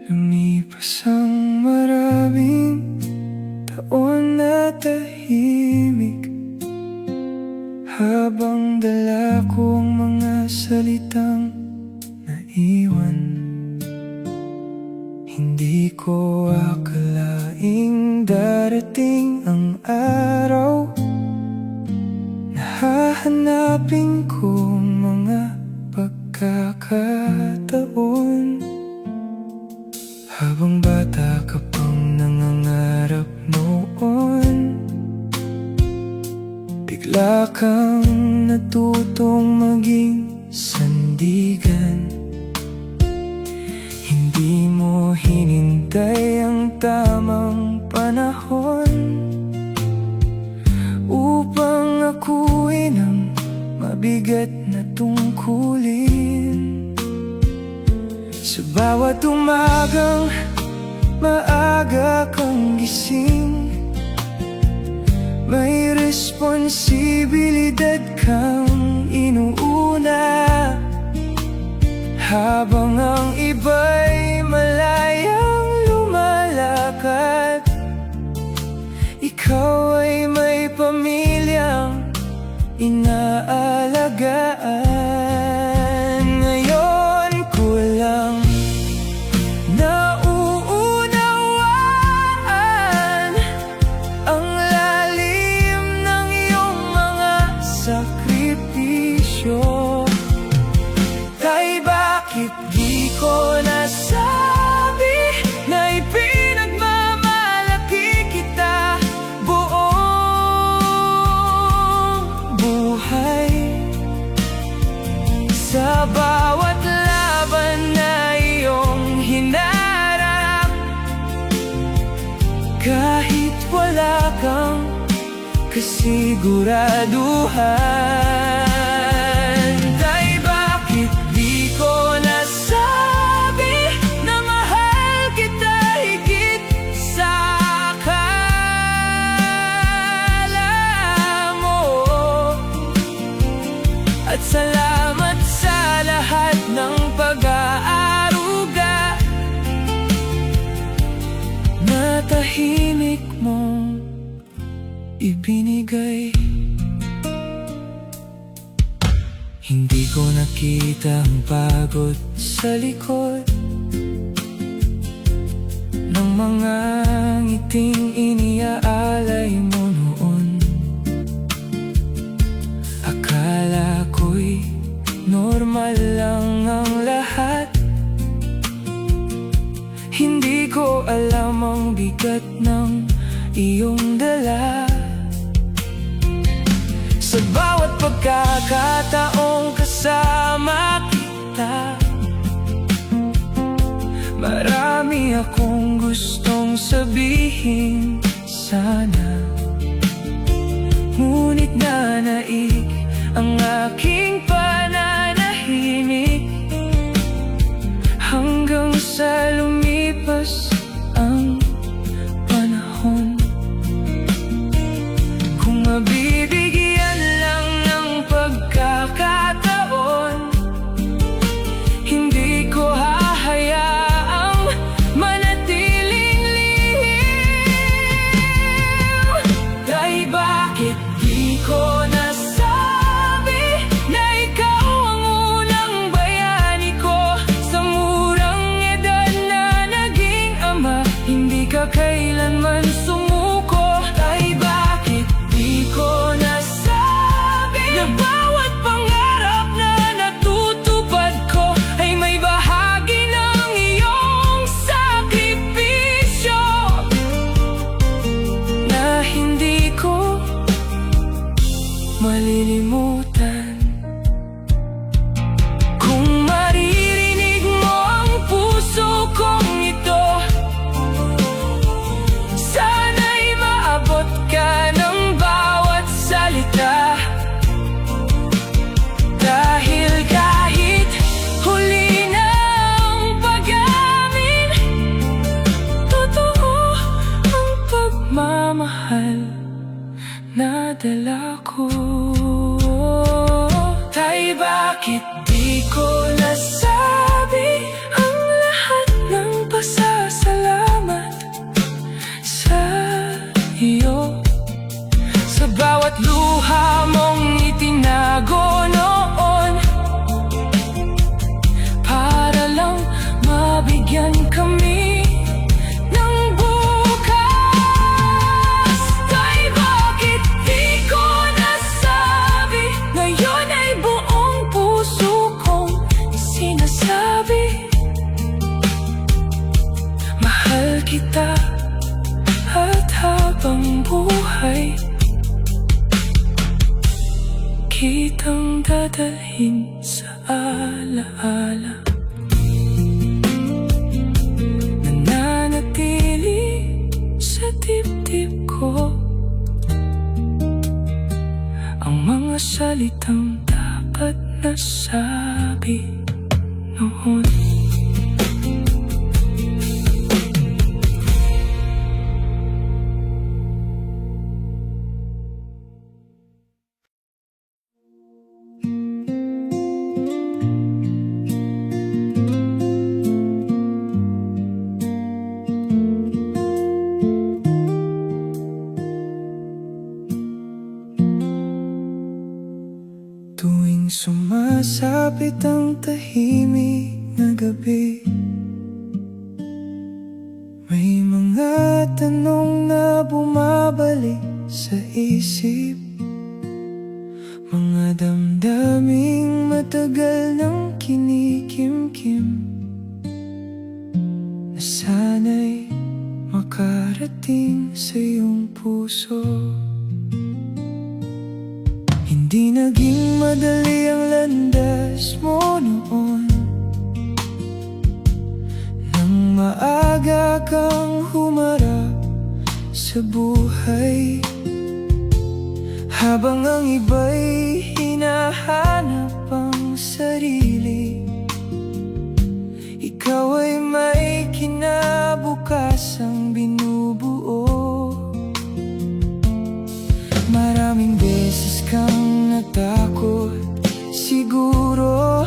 Lumipas ang maraming taon na tahimik, habang dala ko ang mga salitang naiwan. Hindi ko akalaing darating ang araw na hahanapin ko mga pagkakataon. Habang bata ka pang nangangarap noon, bigla kang natutong maging sandigan. Hindi mo hinintay ang tamang panahon upang akuin ang mabigat na tungkulin. Sa bawat umagang maaga kang gising, may responsibilidad kang inuuna. Habang ang iba'y malayang lumalakad, ikaw ay may pamilyang inaalagaan. Ngayon ko lang nauunawaan ang lalim ng iyong mga sakripisyo. Kay bakit di ko nasabi na ipinagmamalaki kita buong buhay? Sa bawat laban na iyong hinarap, kahit wala kang kasiguraduhan, ay bakit di ko nasabi na mahal kita higit sa akala mo? At salamat sa lahat ng pag-aaruga na tahimik mong ibinigay. Hindi ko nakita ang pagod sa likod ng mga ngiting iniaalay mo noon. Akala ko'y normal lang ang lahat. Hindi ko alam ang bigat ng iyong dala. Sa bawat pagkakataong kasama kita, marami akong gustong sabihin sana, ngunit nanaig ang aking pananahimik hanggang sa lumipas ang panahon. Kung mabibigyan lang ng pagkakataon, hindi ko hahayaang manatiling lihim. Dahil bakit di ko nasabi na ikaw ang unang bayani ko? Sa murang edad na naging mabigyan kami ng bukas. Kay bakit di ko nasabi? Ngayon ay buong puso kong sinasabi, mahal kita at habang buhay kitang dadalhin sa alaala. Nananatili sa dibdib ko ang mga salitang dapat nasabi noon. Tuwing sumasapit ang tahimik na gabi, may mga tanong na bumabalik sa isip, mga damdaming matagal nang kinikimkim, na sana'y makarating sa iyong puso. Hindi naging madali ang landas mo noon, nang maaga kang humarap sa buhay, habang ang iba'y hinahanap ang sarili. Ikaw ay may kinabukasang binubuo. Maraming beses kang natakot, siguro,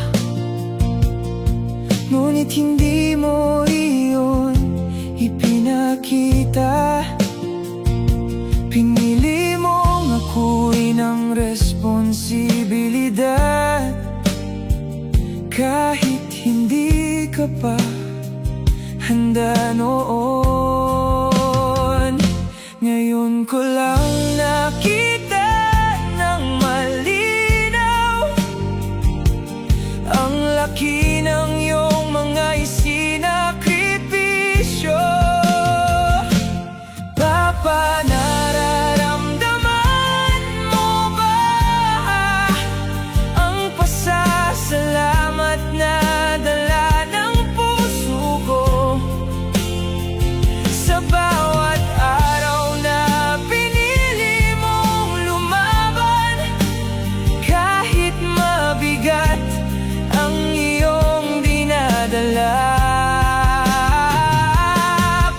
ngunit hindi mo iyon ipinakita. Pinili mong akuin ang responsibilidad, kahit hindi ka pa handa noon. Ngayon ko lang nakita ng malinaw ang laki ng iyong mga isinakripisyo. Papa, nararamdaman mo ba ang pasasalamat na dala ng puso ko sa bawat araw na pinili mong lumaban, kahit mabigat ang iyong dinadala?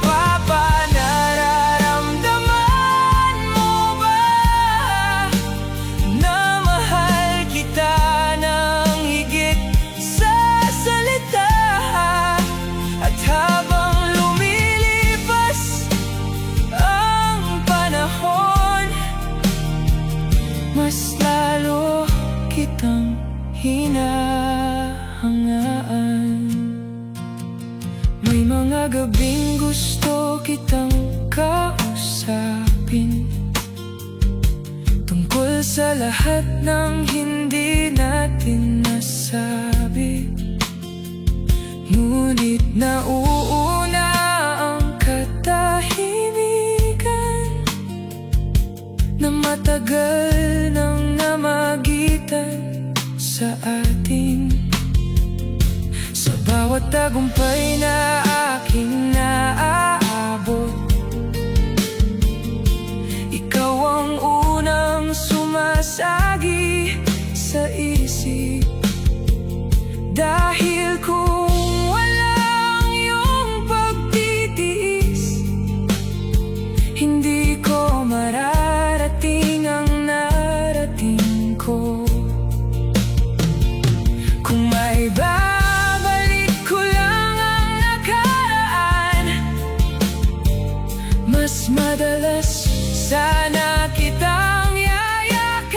Papa, nararamdaman mo ba na mahal kita ng higit sa salita? At habang lumilipas ang panahon, mas lalo kitang hinahangaan. May mga gabing gusto kitang kausapin tungkol sa lahat ng hindi natin nasabi, ngunit nauuna ang katahimikan na matagal nang namagitan sa atin. Sa bawat tagumpay na aking naaabot, ikaw ang unang sumasagi sa isip. Dahil kung walang iyong pagtitiis, hindi ko mararating ang narating ko. Kung may babalik ko lang ang nakaraan, mas madalas sana kitang yayakapin.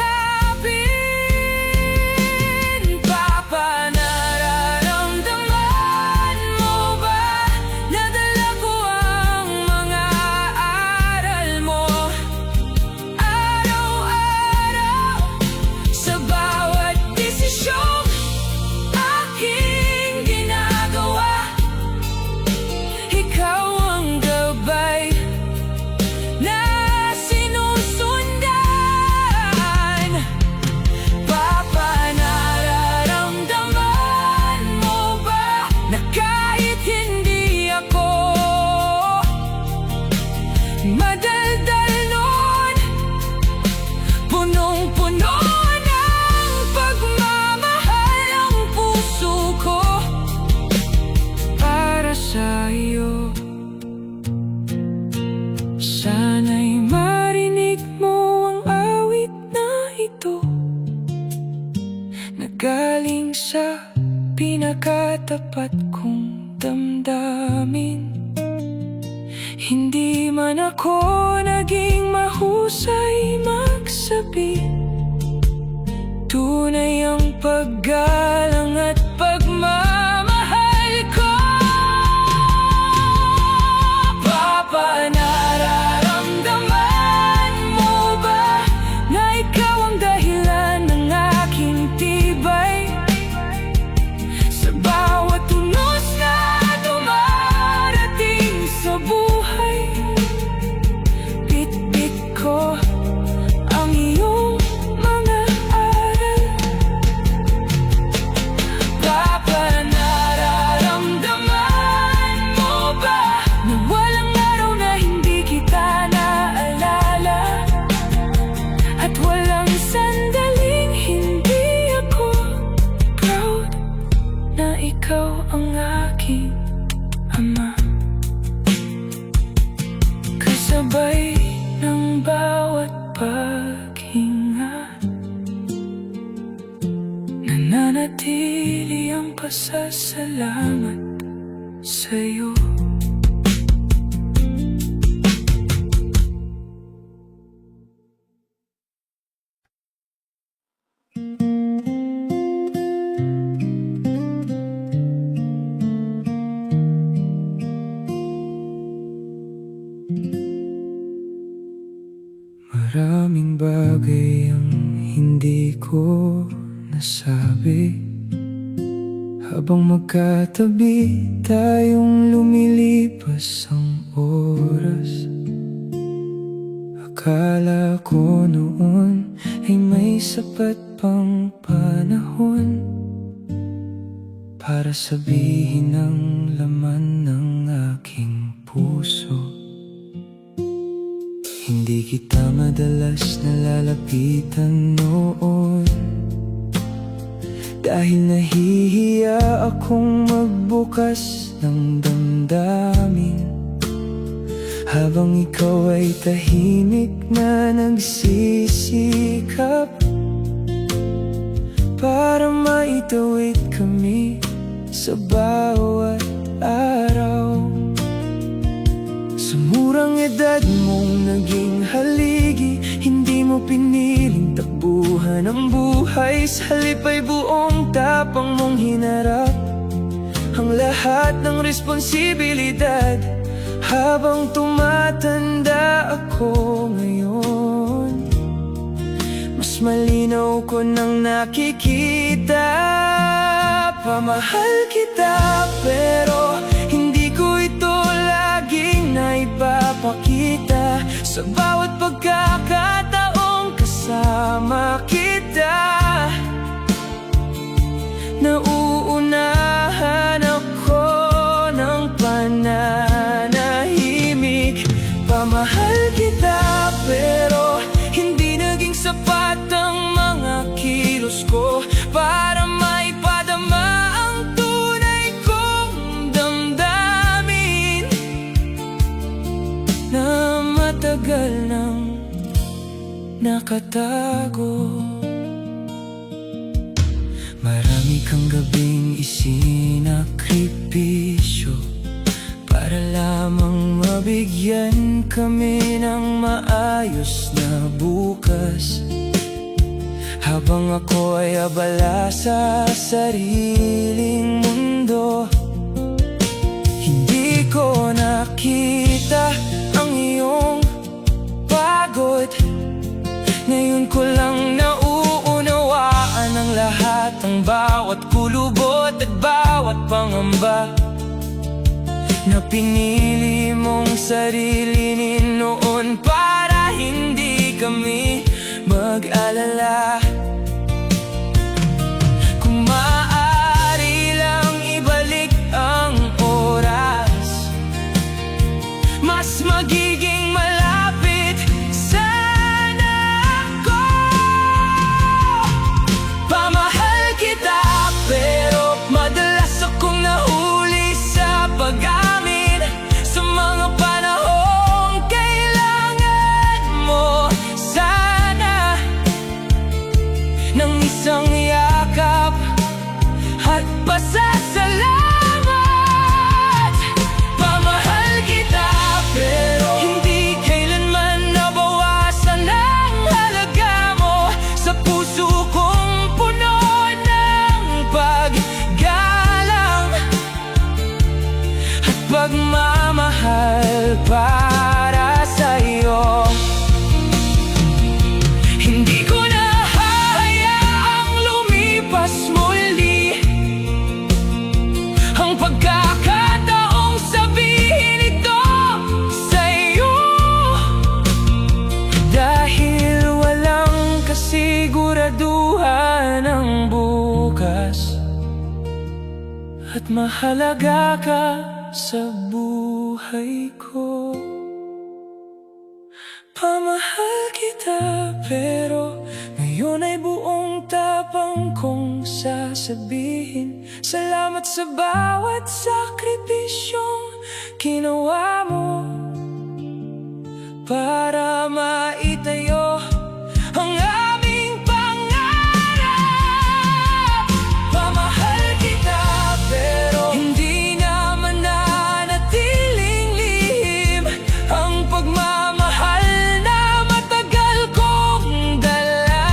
Papa, nararamdaman mo ba dapat kong damdamin. Hindi man ako naging mahusay magsabi, tunay ang paggalang at pagmamahal ko. Papa, nararamdaman mo ba na ikaw ang dahilan ng aking tibay? Sa bawat unos na dumarating sa buhay, bit-bit ko ang iyong mga aral. Papa, nararamdaman mo ba na walang araw na hindi kita naalala? At walang sandaling hindi ako proud na ikaw ang aking ama. Kasabay ng bawat paghinga, nananatili ang pasasalamat sa'yo. Maraming bagay ang hindi ko nasabi habang magkatabi tayong lumilipas ang oras. Akala ko noon ay may sapat pang panahon para sabihin ang laman ng aking puso. Hindi kita madalas nalalapitan noon dahil nahihiya akong magbukas ng damdamin, habang ikaw ay tahimik na nagsisikap para maitawid kami sa bawat araw. Sa murang edad mong naging haligi, hindi mo piniling takbuhan ang buhay. Sa halip ay buong tapang mong hinarap ang lahat ng responsibilidad. Habang tumatanda ako ngayon, mas malinaw ko nang nakikita. Pamahal kita pero hindi ko ito laging naipapakita. Sa bawat pagkakataong kasama kita, nauunahan ako ng pananahimik. Pamahal kita pero hindi naging sapat ang mga kilos ko para maipadama ang tunay kong damdamin na matagal nang nakatago. Marami kang gabing isinakripisyo para lamang mabigyan kami ng maayos na bukas. Habang ako ay abala sa sariling mundo, hindi ko nakita ang iyong pagod. Ngayon ko lang nauunawaan ang lahat, ang bawat kulubot at bawat pangamba na pinili mong sarilinin noon para hindi kami mag-alala. Kung maaari lang ibalik ang oras, mas magiging malapit sana ako. Pamahal kita pero madalas akong nahuli sa pag-amin sa mga panahong kailangan mo sana. pagmamahal para sa'yo. Hindi ko na hahayaang lumipas muli ang pagkakataong sabihin ito sa'yo, dahil walang kasiguraduhan ang bukas at mahalaga ka sa buhay ko. Pamahal kita, pero ngayon ay buong tapang kong sasabihin, salamat sa bawat sakripisyong ginawa mo para maitayo ang aming pangarap. Pamahal kita, pero hindi na mananatiling lihim ang pagmamahal na matagal kong dala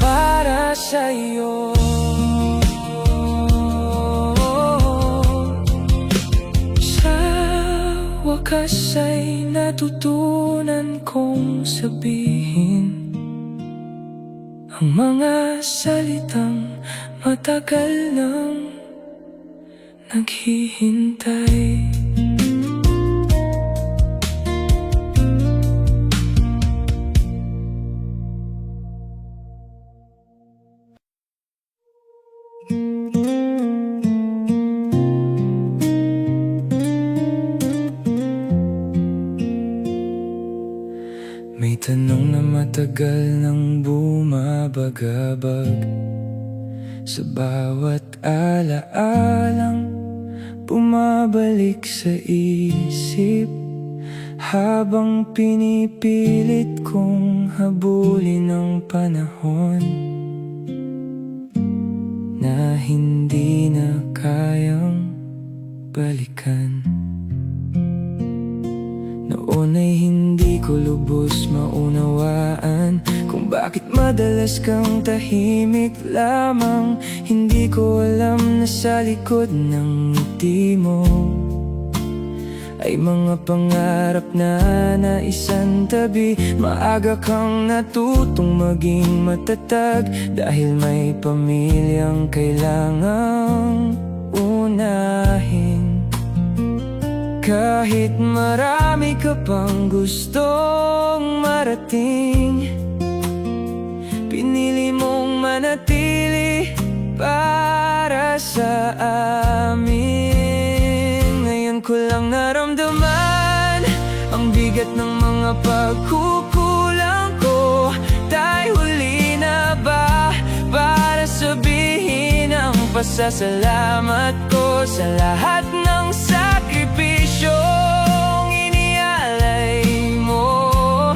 para sa'yo. Sa wakas ay natutunan kong sabihin ang mga salitang matagal nang naghihintay. May tanong na matagal nang bumabagabag sa bawat alaalang bumabalik sa isip, habang pinipilit kong habulin ang panahon na hindi na kayang balikan. Noon ay hindi ko lubos maunawaan kung bakit madalas kang tahimik lamang. Hindi ko alam na sa likod ng ngiti mo ay mga pangarap na naisantabi. Maaga kang natutong maging matatag dahil may pamilyang kailangang unahin. Kahit marami ka pang gustong marating, pinili mong manatili para sa amin. Ngayon ko lang naramdaman ang bigat ng mga pagkukulang ko. Tayo huli na ba para sabihin ang pasasalamat ko sa lahat ng sakripisyong inialay mo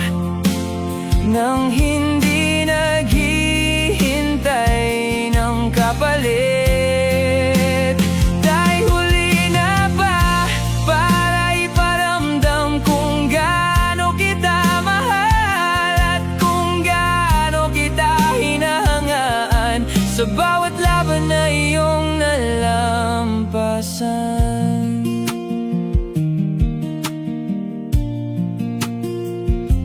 nang hindi naghihintay ng kapalit. Tayo huli na ba para iparamdam kung gaano kita mahal at kung gaano kita hinahangaan sa bawat laban na iyong nalampasan.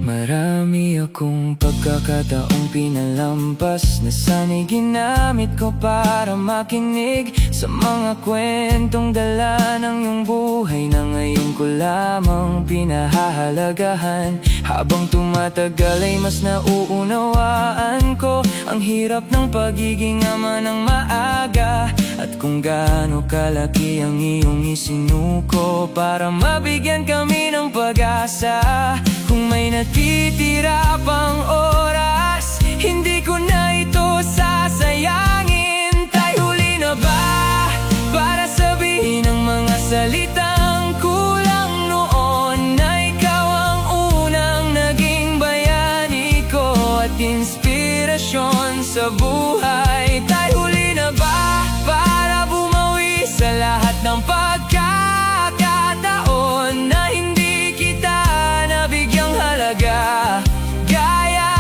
Marami akong pagkakataong pinalampas na sana'y ginamit ko para makinig sa mga kwentong dala ng iyong buhay na ngayon ko lamang pinahahalagahan. Habang tumatagal ay mas nauunawaan ko ang hirap ng pagiging ama ng maaga at kung gaano kalaki ang iyong isinuko para mabigyan kami ng pag-asa. Kung may natitira pang oras, hindi ko na ito sasayangin. Tayo huli na ba para sabihin ang mga salitang kulang noon na ikaw ang unang naging bayani ko at inspirasyon sa buhay. Tayo huli na ba para bumawi sa lahat ng pagkakataon na hindi kita nabigyang halaga gaya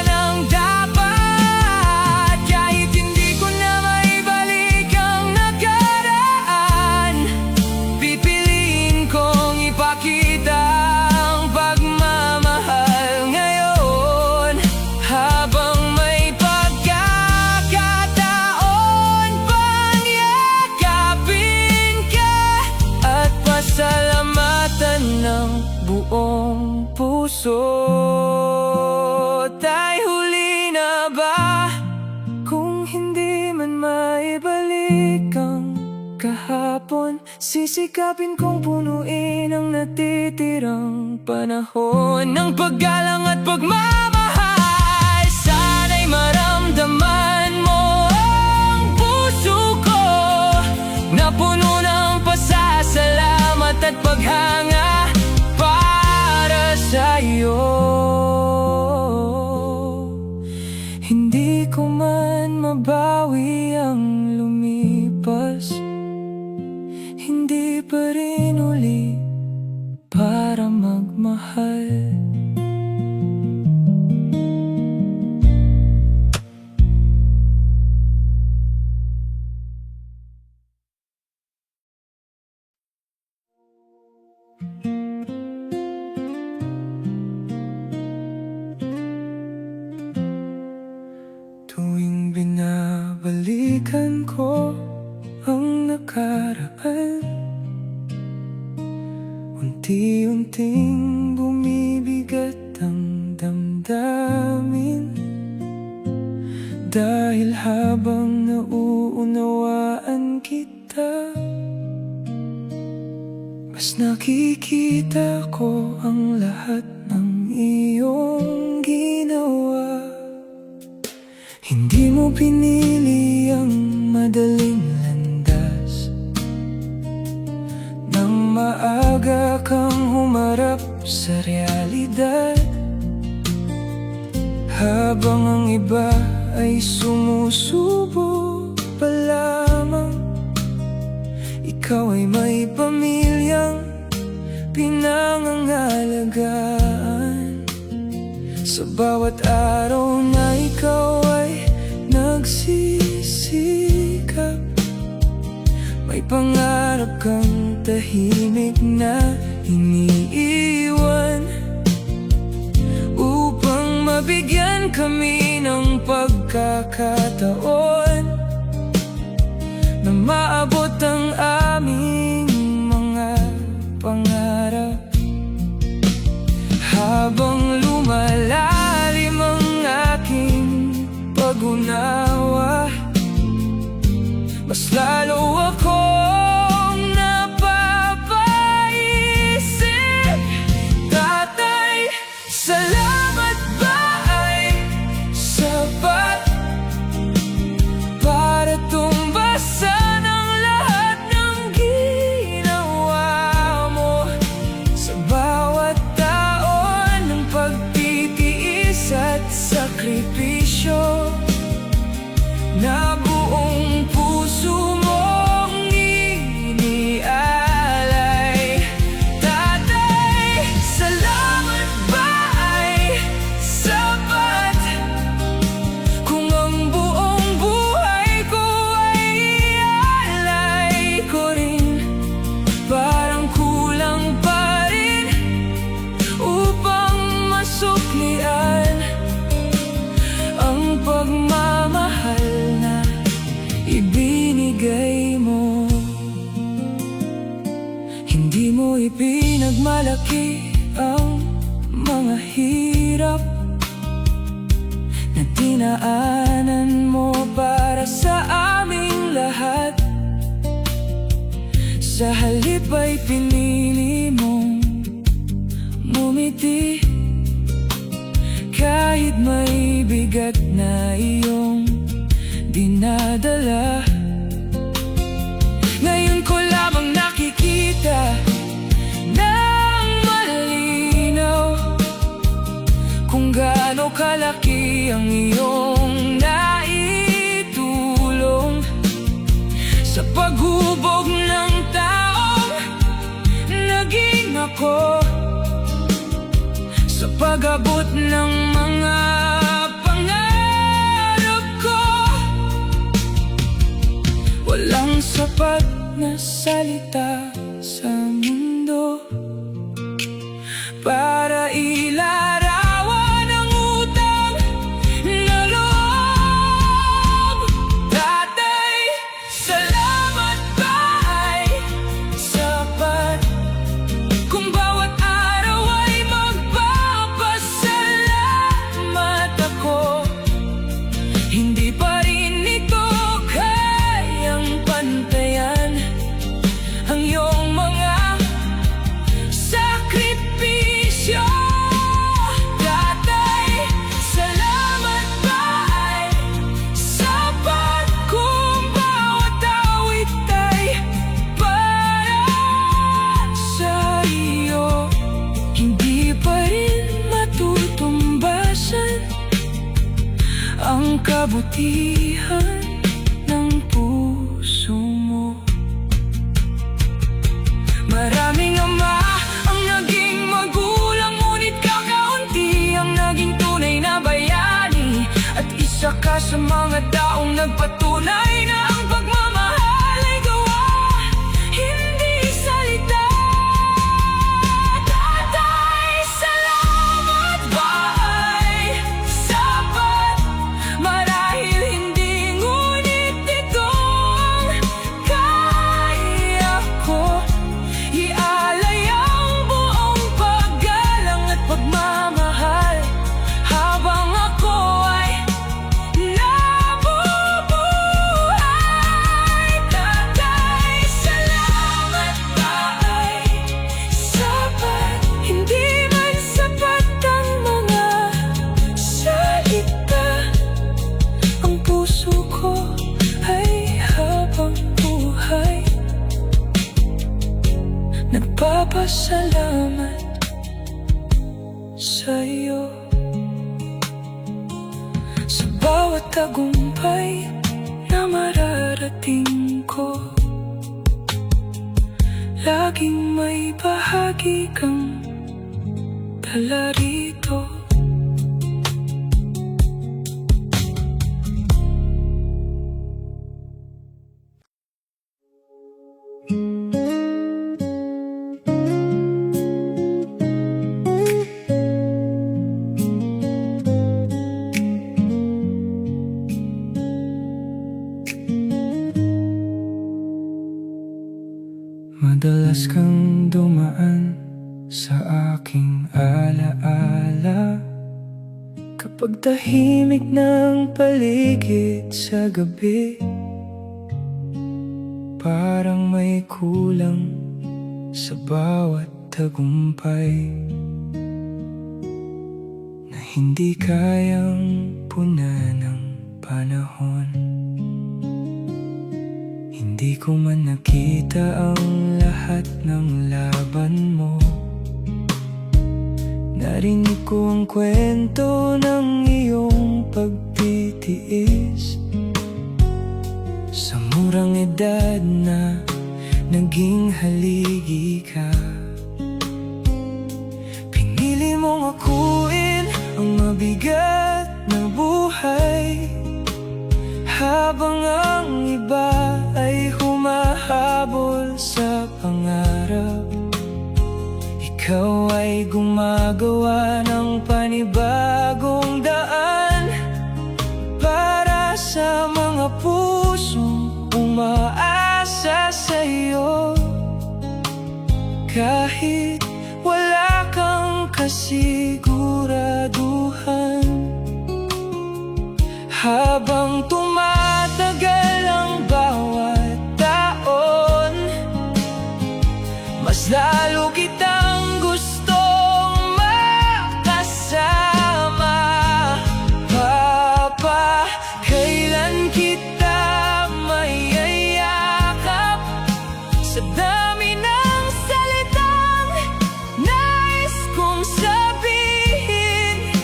ng dapat. Kahit hindi ko na maibalik ang nakaraan, buong puso. Ay huli na ba? Kung hindi man maibalik ang kahapon, sisikapin kong punuin ang natitirang panahon ng paggalang at pagmamahal. Sana'y maramdaman mo ang puso ko na puno ng pasasalamat at paghanga para sa'yo. Hindi ko man mabawi ang lumipas, hindi pa rin uli para magmahal. Tuwing binabalikan ko ang nakaraan, unti-unting bumibigat ang damdamin. Dahil habang nauunawaan kita, mas nakikita ko ang lahat ng iyong ginawa. Hindi mo pinili ang madaling landas, nang maaga kang humarap sa realidad. Habang ang iba ay sumusubo pa lamang, ikaw ay may pamilyang pinangangalagaan. Sa bawat araw na ikaw ay nagsisikap, may pangarap kang tahimik na iniiwan, upang mabigyan kami ng pagkakataon na maabot ang aming mga pangarap. Habang lumalalim ang aking pag-unawa, mas lalo akong napapaisip. Tatay, salamat ba ay sapat para tumbasan ang lahat ng ginawa mo? Sa bawat taon ng pagtitiis at sakripisyo, na buong puso mong inialay. Tatay, salamat ba ay sapat kung ang buong buhay ko ay ialay ko rin? Parang kulang pa rin upang masuklian ang pagmamahal na ibinigay mo. Hindi mo ipinagmalaki ang mga hirap na dinaanan mo para sa aming lahat. Sa halip ay pinili mong ngumiti, kahit may bigat na iyong dinadala. Ngayon ko lamang nakikita ng malinaw kung gaano kalaki ang iyong naitulong sa paghubog ng taong naging ako, sa pag-abot ng mga pangarap ko. Walang sapat na salita sa mundo para ilarawan ang utang na loob. Tatay, salamat ba ay sapat kung bawat araw kabutihan ng puso mo. Maraming ama ang naging magulang, ngunit kakaunti ang naging tunay na bayani. At isa ka sa mga taong nagpatunay na ang pagmamahal ay gawa, hindi salita. Tatay, salamat ba ay sapat? Marahil hindi, ngunit itong kaya ko ialay ang buong paggalang at pagmamahal habang ako ay nabubuhay. Tatay, salamat ba ay sapat? Hindi man sapat ang mga salita. Ang puso ko ay habang buhay nagpapasalamat sa'yo. Sa bawat tagumpay na mararating ko, laging may bahagi kang dala rito. Madalas kang dumaan sa aking alaala kapag tahimik ng paligid sa gabi. Parang may kulang sa bawat tagumpay na hindi kayang punan ng panahon. Hindi ko man nakita ang lahat ng laban mo. Narinig ko ang kwento ng iyong pagtitiis. Sa murang edad na naging haligi ka, pinili mong akuin ang mabigat na buhay, habang ang iba ay humahabol sa pangarap. Ikaw ay gumagawa ng panibagong daan para sa mga pusong umaasa sa'yo. Kahit wala kang kasiguraduhan, habang tumatagal ang bawat taon, mas lalo kitang gustong makasama. Papa, kailan kita mayayakap? Sa dami ng salitang nais kong sabihin,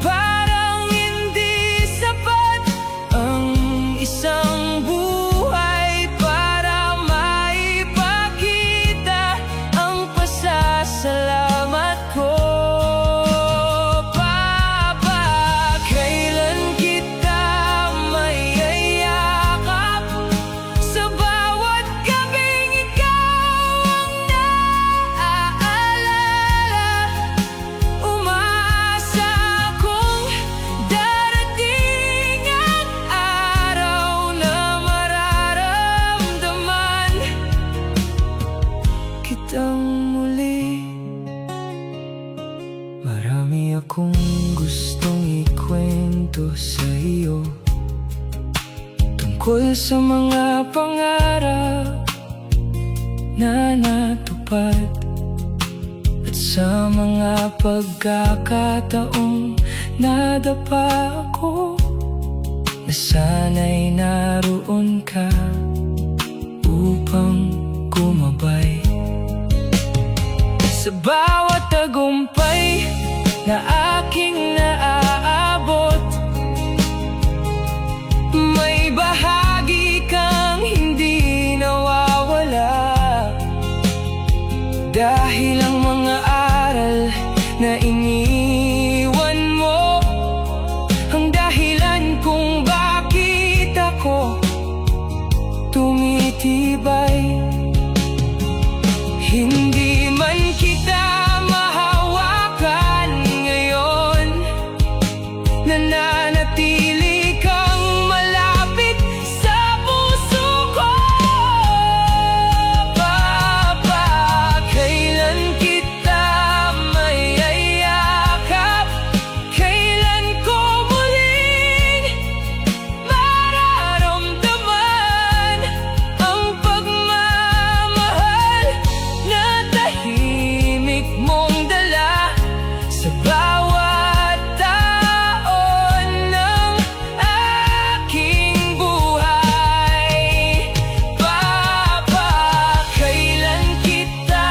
parang hindi sapat ang isang buhay para maipakita ang pasasalamat ko. Papa, kailan kita mayayakap? Sa bawat gabing ikaw ang naaalala, umaasa akong darating ang araw na mararamdaman kitang muli. Marami akong gustong ikwento sa iyo tungkol sa mga pangarap na natupad, at sa mga pagkakataong nadapa ako, na sana'y naroon ka upang gumabay. Sa bawat tagumpay na aking naaabot, Dahil ang mga aral na iniwan mo ang dahilan kung bakit ako tumitibay. Hindi man kita mahawakan ngayon, nananatili kang malapit sa puso ko. Papa, kailan kita mayayakap? Kailan ko muling mararamdaman ang pagmamahal na tahimik mong dala sa bawat taon ng aking buhay? Papa, kailan kita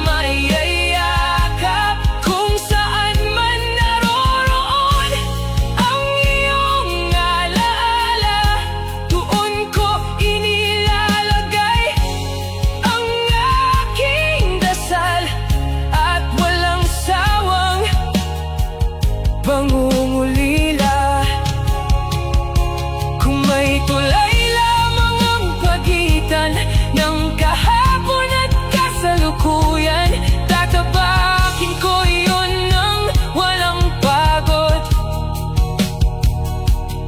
mayayakap? Kung saan man naroroon ang iyong alaala, doon ko inilalagay ang aking dasal at walang sawang pangungulila. Kung may tulay lamang ang pagitan ng kahapon at kasalukuyan, tatapakin ko yun ng walang pagod.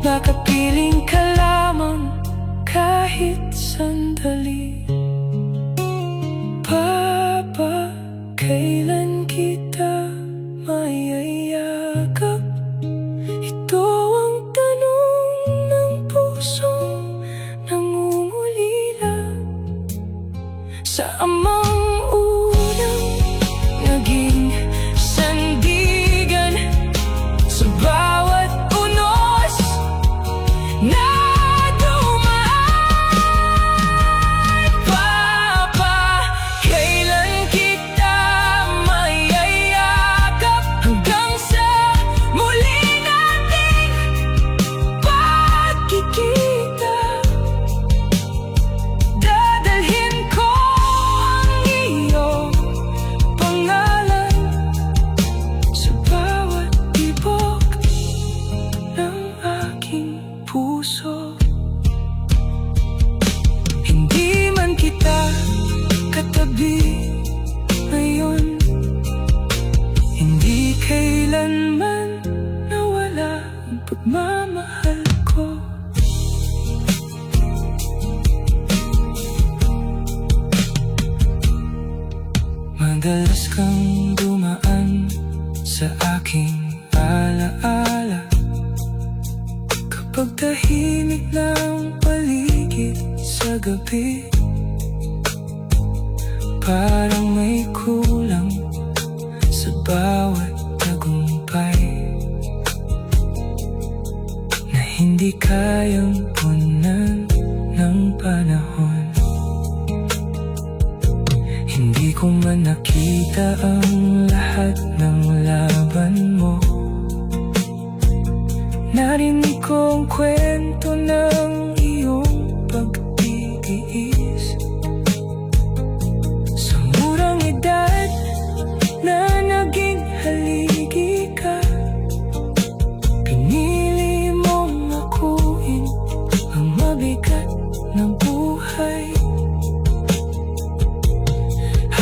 Makapiling ka lamang kahit sandali. Papa, kailan kita mayayakap? Ito ang tanong ng pusong nangungulila sa amang unang naging sandigan. Sa bawat unos na dumaan, Papa, kailan kita mayayakap? Hanggang sa muli nating pagkikita, dadalhin ko ang iyong pangalan sa bawat tibok ng aking puso. Hindi man kita katabi ngayon, hindi kailanman nawala ang pagmamahal ko. Madalas kang dumaan sa aking alaala kapag tahimik na ang paligid sa gabi. Parang may kulang sa bawat tagumpay na hindi kayang punan ng panahon. Hindi ko man nakita ang lahat ng laban mo. Narinig ko ang kwento ng iyong pagtitiis. Sa murang edad na naging haligi ka, pinili mong akuin ang mabigat na buhay.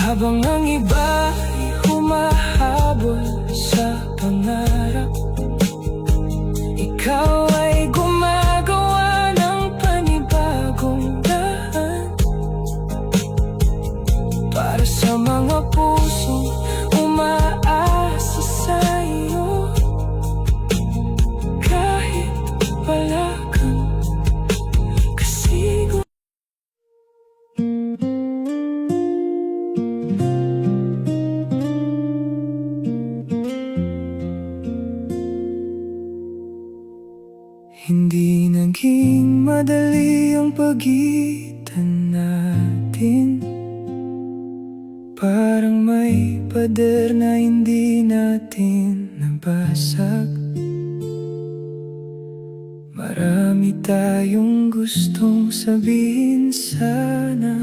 Habang ang iba ay humahabol sa pangarap, ikaw ay gumagawa ng panibagong daan para sa mga pusong umaasa sa iyo. Kahit wala kang kasigo. Hindi naging madali ang pagitan natin. Parang may pader na hindi natin nabasag. Marami tayong gustong sabihin sana,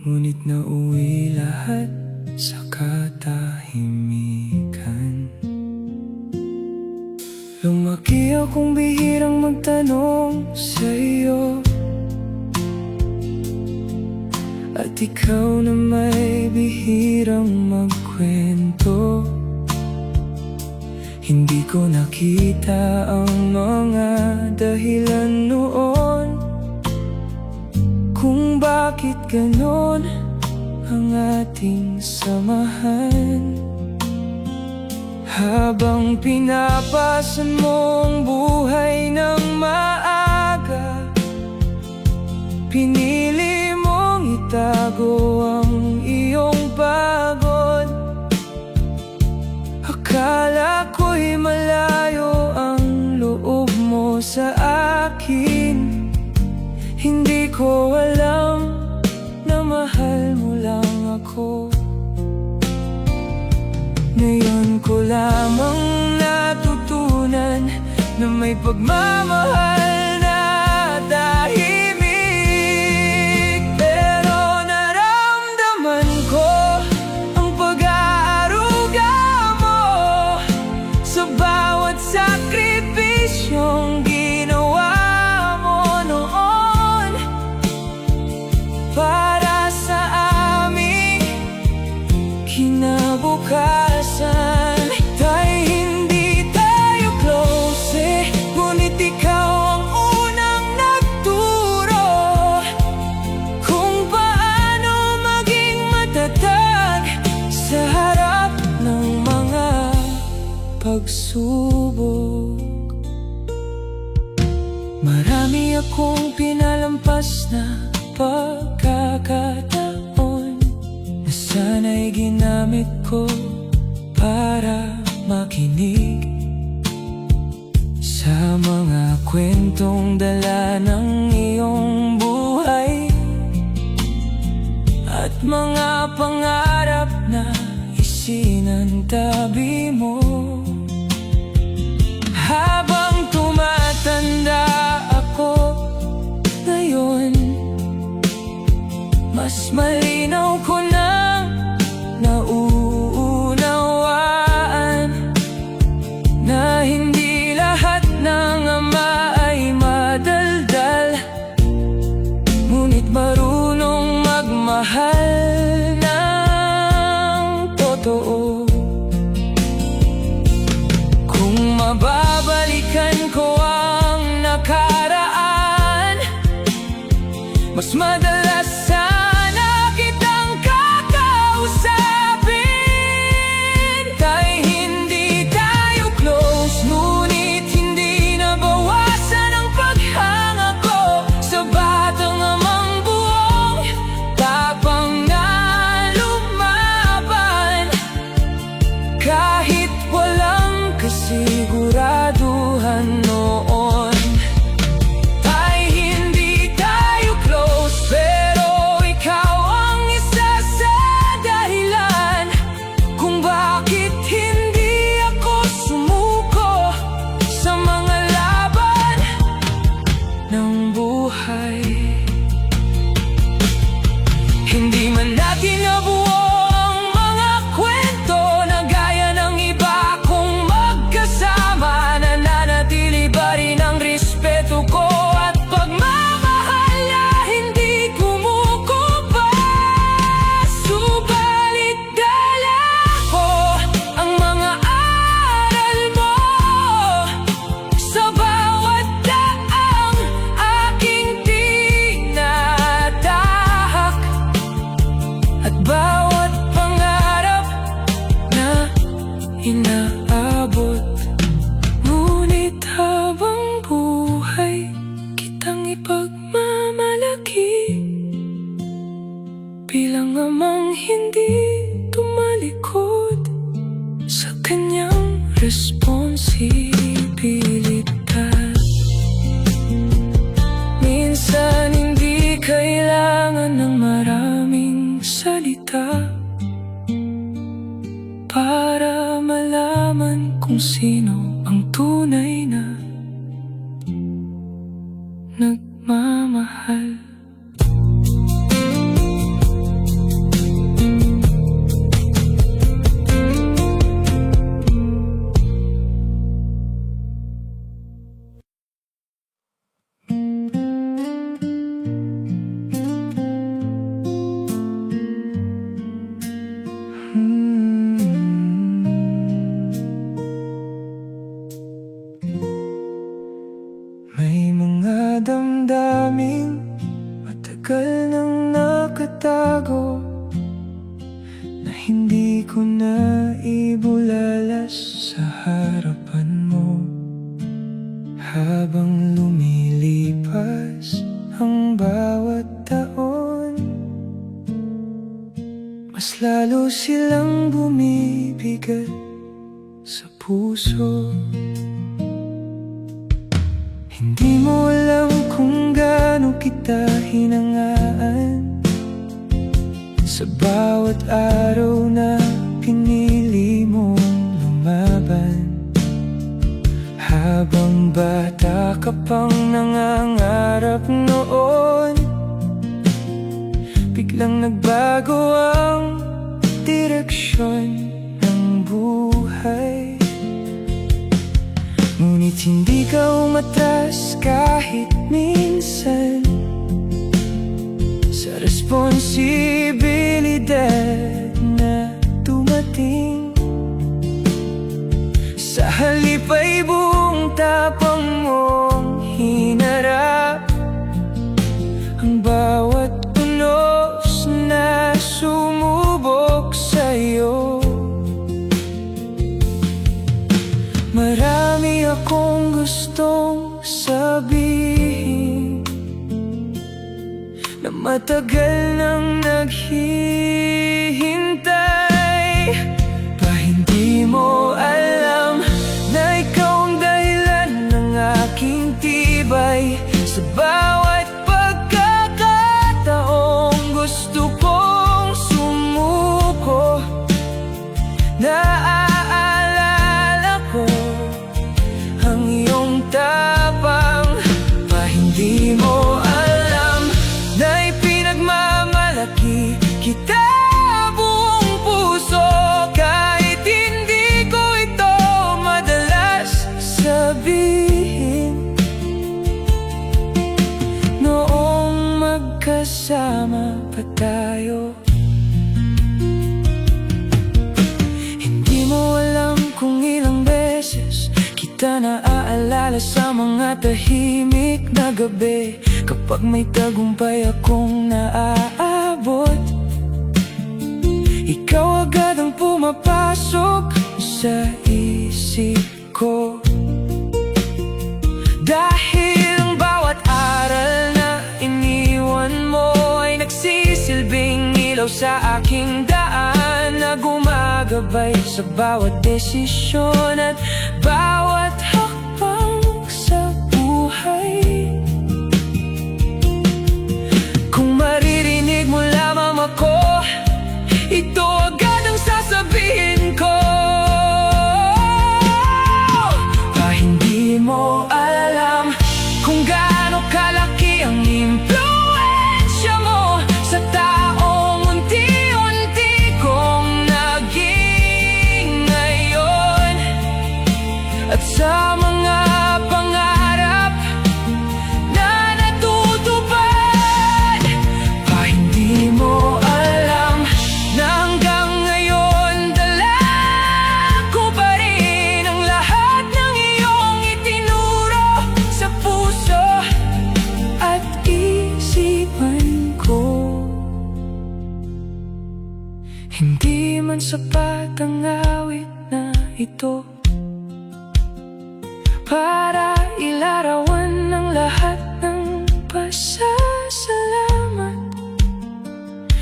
ngunit nauwi lahat sa katahimikan. Lumaki akong bihirang magtanong sa iyo, at ikaw na may bihirang magkwento. Hindi ko nakita ang mga dahilan noon kung bakit ganon ang ating samahan. Habang pinapasan mo ang buhay ng maaga, pinili mong itago ang iyong pagod. Akala ko'y malayo ang loob mo sa akin. Hindi ko alam na mahal mo lang ako. Ngayon ko lamang natutunan na may pagmamahal na tahimik. Pero naramdaman ko ang pag-aaruga mo sa bawat sakripisyong ginawa mo noon para sa aming kinabukasan. Dahil hindi tayo close ngunit ikaw ang unang nagturo kung paano maging matatag sa harap ng mga pagsubok. Marami akong pinalampas na pagkakataon na sana'y ginamit ko para makinig sa mga kwentong dala ng iyong buhay at mga pangarap na isinantabi mo. Habang tumatanda ako ngayon, mas malinaw ko nang nauunawaan na hindi lahat ng ama ay madaldal, ngunit marunong magmahal ng totoo. Kung mababalikan ko ang nakaraan, mas madalas sana kitang kakausapin. Dahil hindi tayo close, ngunit hindi nabawasan ang paghanga ko sa batang amang buong tapang na lumaban. Kahit walang kasiguraduhan noon. Hindi man natin nabuo ang mga kwento na gaya ng iba kung magkasama, nananatili pa rin ang respeto ko at pagmamahal na hindi kumukupas. Subalit dala ko ang mga aral mo sa bawat daang aking tinatahak at bawat pangarap na inaabot. Ngunit habang buhay kitang ipagmamalaki bilang amang hindi tumalikod sa kanyang responsibilidad. Minsan hindi kailangan ng maraming salita para malaman kung sino ang tunay na nagmamahal. nagbago na hindi ko na ibulalas sa harapan mo. Habang lumilipas ang bawat taon, mas lalo silang bumibigat sa puso. Hindi mo alam kung gaano kita hinangaan sa bawat araw na pinili mong lumaban. Habang bata ka pang nangangarap noon, biglang nagbago ang direksyon ng buhay. Ngunit hindi ka umatras kahit minsan sa responsibilidad na dumating. Sa halip ay buong tapang mong hinarap ang bawat unos na sumubok sa'yo. Marami akong gustong sabihin na matagal nang naghihintay, pa hindi mo alam na ikaw ang dahilan ng aking tibay. Sa bawat pagkakataong gusto kong sumuko, naaalala ko ang iyong tapang, pa hindi mo alam na ipinagmamalaki kita buong puso. Kahit hindi ko ito madalas sabihin, noong magkasama pa tayo, hindi mo alam kung ilang beses kita naaalala sa mga tahimik na gabi. Kapag may tagumpay akong naaabot, ikaw agad ang pumapasok sa isip ko. Dahil ang bawat aral na iniwan mo ay nagsisilbing ilaw sa aking daan, na gumagabay sa bawat desisyon at bawat hakbang sa buhay. Kung maririnig mo lamang ako, ito agad ang sasabihin ko. Pa hindi mo alam kung gaano kalaki ang impluwensya mo sa taong unti-unti kong naging ngayon, at sa mga pangarap na natutupad. Pa hindi mo alam na hanggang ngayon dala ko pa rin ang lahat ng iyong itinuro sa puso at isipan ko. Hindi man sapat ang awit na ito para ilarawan ng lahat ng pasasalamat.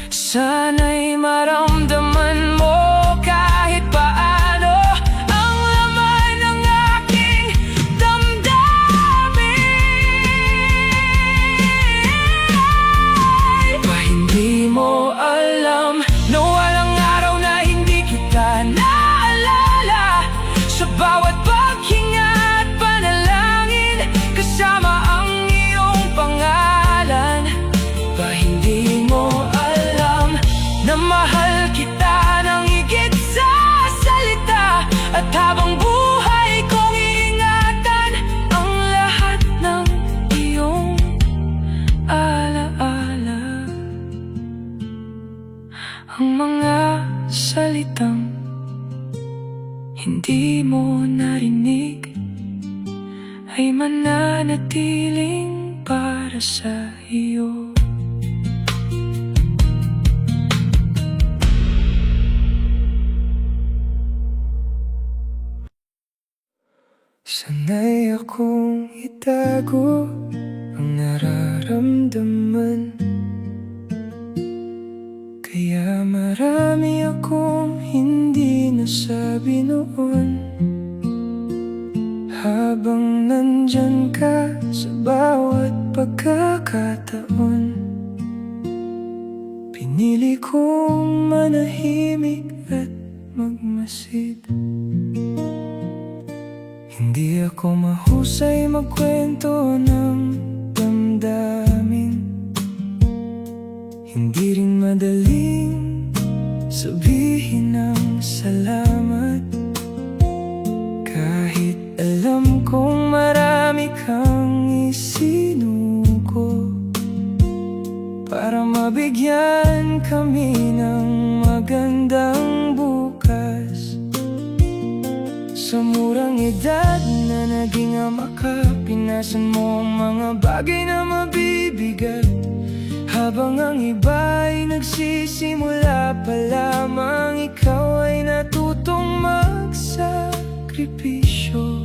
Sana'y maramdaman mo kahit paano ang laman ng aking damdamin. Pa hindi mo alam na walang araw na hindi kita naalala sa bawat paghinga at panalangin, kasama ang iyong pangalan. Pa hindi mo alam na mahal kita ng higit sa salita, at habang buhay kong iingatan ang lahat ng iyong alaala. Ang mga salitang hindi mo narinig ay mananatiling para sa iyo. itago ang nararamdaman. Kaya marami akong hindi nasabi noon. Habang nandyan ka sa bawat pagkakataon, pinili kong manahimik at magmasid. Hindi ako mahusay magkwento ng damdamin, hindi rin madaling sabihin ng salamat. Kahit alam kong marami kang isinuko para mabigyan kami ng magandang bukas. Sa murang edad na naging ama ka, pinasan mo ang mga bagay na mabibigat. Habang ang iba'y nagsisimula pa lamang, ikaw ay natutong magsakripisyo.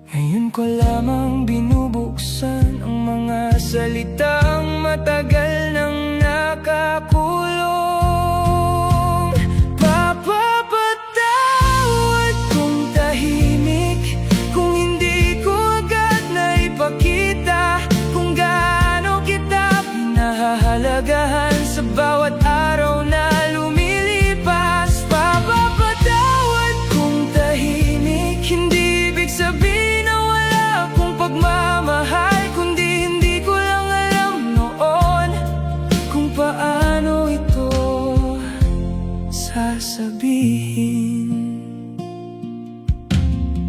Ngayon ko lamang binubuksan ang mga salitang matagal nang nakakulong. Papapatawad kung tahimik, kung hindi ko agad naipakita kung gaano kita pinahahalagahan sa bawat araw na lumilipas. Papapatawad kung tahimik, hindi ibig sabihin na wala akong pagmamahal, kundi hindi ko lang alam noon kung paano ito sasabihin.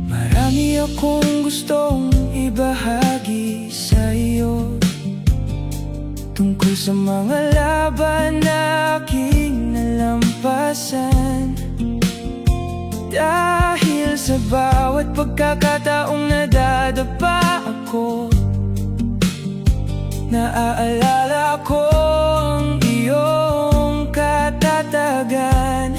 Marami akong gustong ibahagi sa iyo tungkol sa mga laban na aking nalampasan. Dahil sa bawat pagkakataong nadadapa ako, naaalala ko ang iyong katatagan.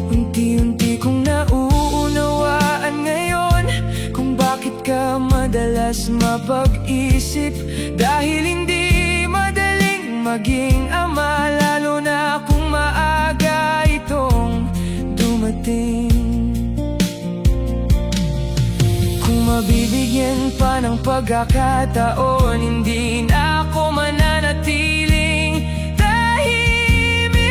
Unti-unti kong nauunawaan ngayon kung bakit ka madalas mapag-isip. Dahil hindi madaling maging ama, lalo na kung maaga itong dumating. Kung mabibigyan pa ng pagkakataon, hindi na ako mananatiling tahimik.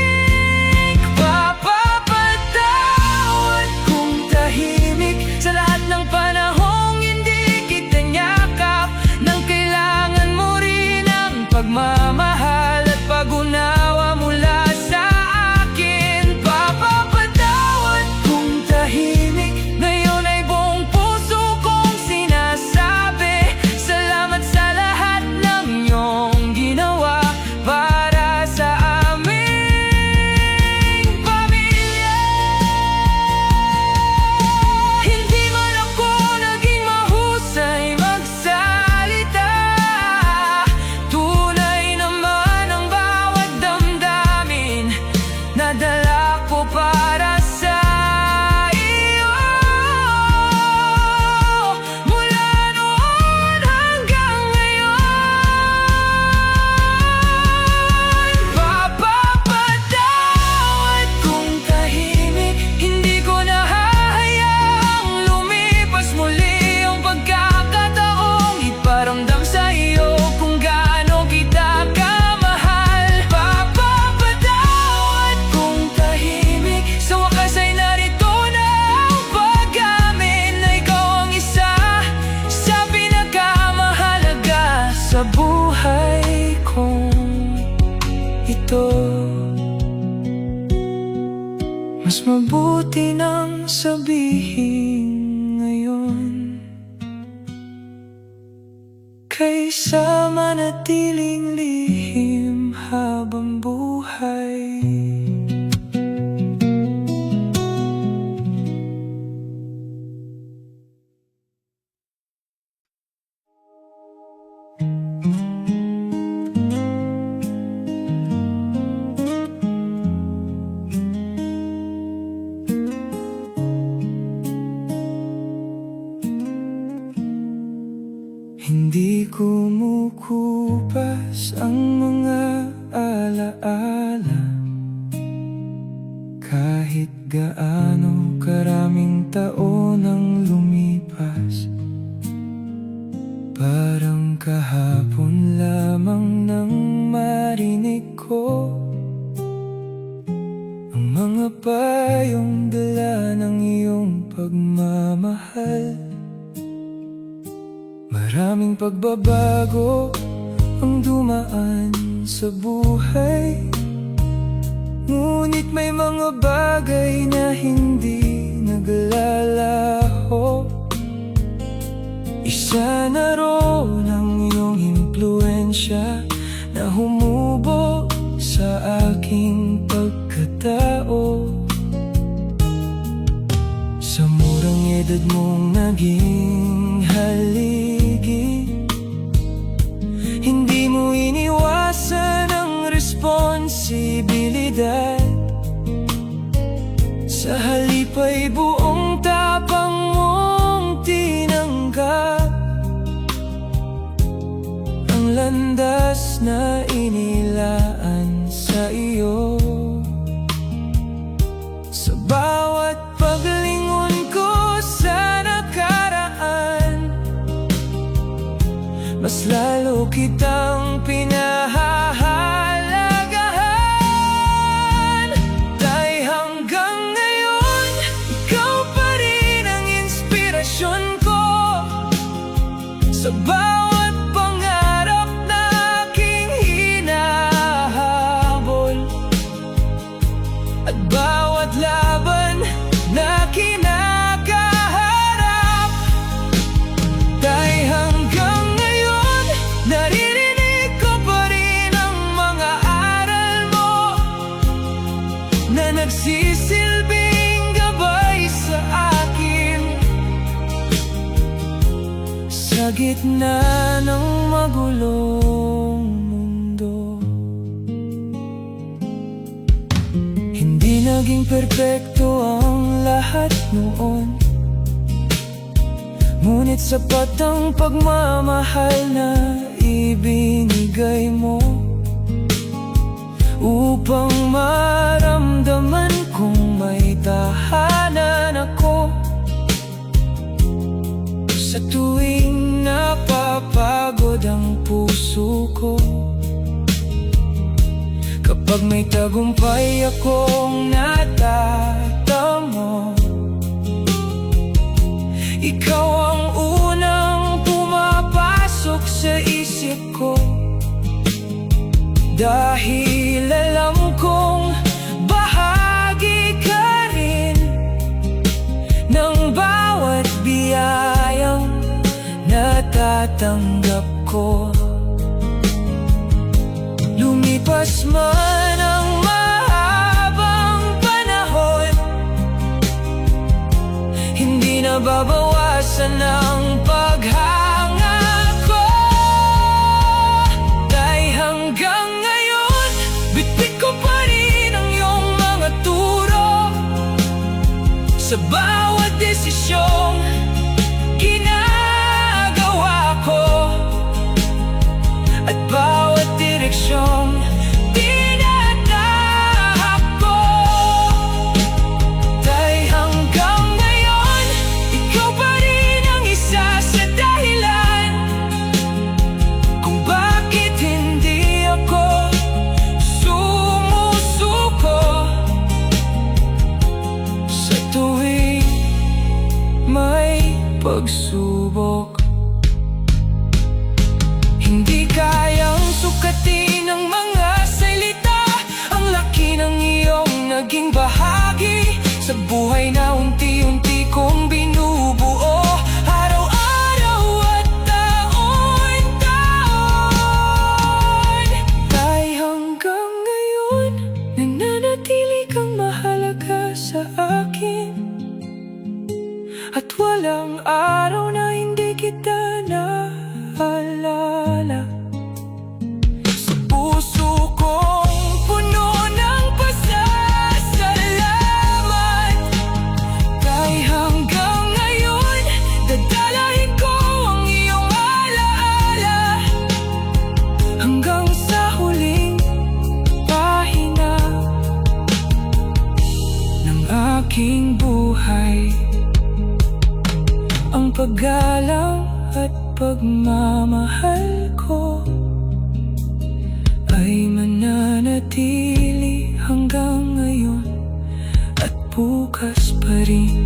Papapatawad kung tahimik sa lahat ng panahong hindi kita niyakap, nang kailangan mo rin ang pagmamahal at pag-unawa mula sa akin. Papapatawad kung tahimik, ngayon ay buong puso kong sinasabi salamat sa lahat ng iyong ginawa para sa aming pamilya. Hindi man ako naging mahusay magsalita, tunay naman ang bawat damdamin na dala ko para sa iyo. Mula noon hanggang ngayon, papapatawad kung tahimik, hindi ko nahahayaang lumipas muli ang pagkakataong iparamdam sa iyo kung gaano kita kamahal. Papapatawad kung tahimik, sa wakas ay narito na ang pag-amin na ikaw ang isa sa pinakamahalaga sa buhay kong ito. Mas mabuti nang sabihin ngayon kaysa manatiling lihim habang buhay. alaala. Kahit gaano karaming taon ang lumipas, parang kahapon lamang nang marinig ko ang mga payong dala ng iyong pagmamahal. Maraming pagbabago ang dumaan sa buhay, ngunit may mga bagay na hindi naglalaho. Isa na roon ang iyong impluensya na humubo sa aking pagkatao. Sa murang edad mong naging haligi, hindi mo iniwasan ang responsibilidad. Sa halip ay buong tapang mong tinanggap ang landas na inilaan sa iyo. Sa bawat paglingon ko sa nakaraan, mas lalo kitang pinahahalagahan. Dahil hanggang ngayon, ikaw pa rin ang inspirasyon ko. Sa bawat pangarap na aking hinahabol, at bawat laban na kinakaharap. Dahil hanggang ngayon, naririnig ko pa rin ang mga aral mo na nagsisilbing gabay sa akin. Sa gitna ng magulong mundo, hindi naging perpekto ang lahat noon, ngunit sapat ang pagmamahal na ibinigay mo upang maramdaman kong may tahanan ako. Sa tuwing napapagod ang puso ko, kapag may tagumpay akong natatamo, ikaw ang unang pumapasok sa isip ko. Dahil alam kong bahagi ka rin ng bawat biyayang natatanggap ko. Lumipas man ang mahabang panahon, hindi na babawasan ang paghanga ko. Dahil hanggang ngayon, bitbit ko pa rin ang iyong mga turo. Sa bawat desisyong ginagawa ko, at bawat direksyong tinatahak ko. Dahil hanggang ngayon, ikaw pa rin ang isa sa dahilan kung bakit hindi ako sumusuko. Sa tuwing may pagsubok, hindi kayang sukatin ng mga salita ang laki ng iyong naging bahagi sa buhay na unti-unti kong binubuo. Araw-araw at taon-taon. Dahil hanggang ngayon, nananatili kang mahalaga sa akin, at walang araw na hindi kita naalala. Sa puso kong puno ng pasasalamat, dahil hanggang ngayon, dadalahin ko ang iyong alaala hanggang sa huling paggalang at pagmamahal ko ay mananatili hanggang ngayon at bukas pa rin.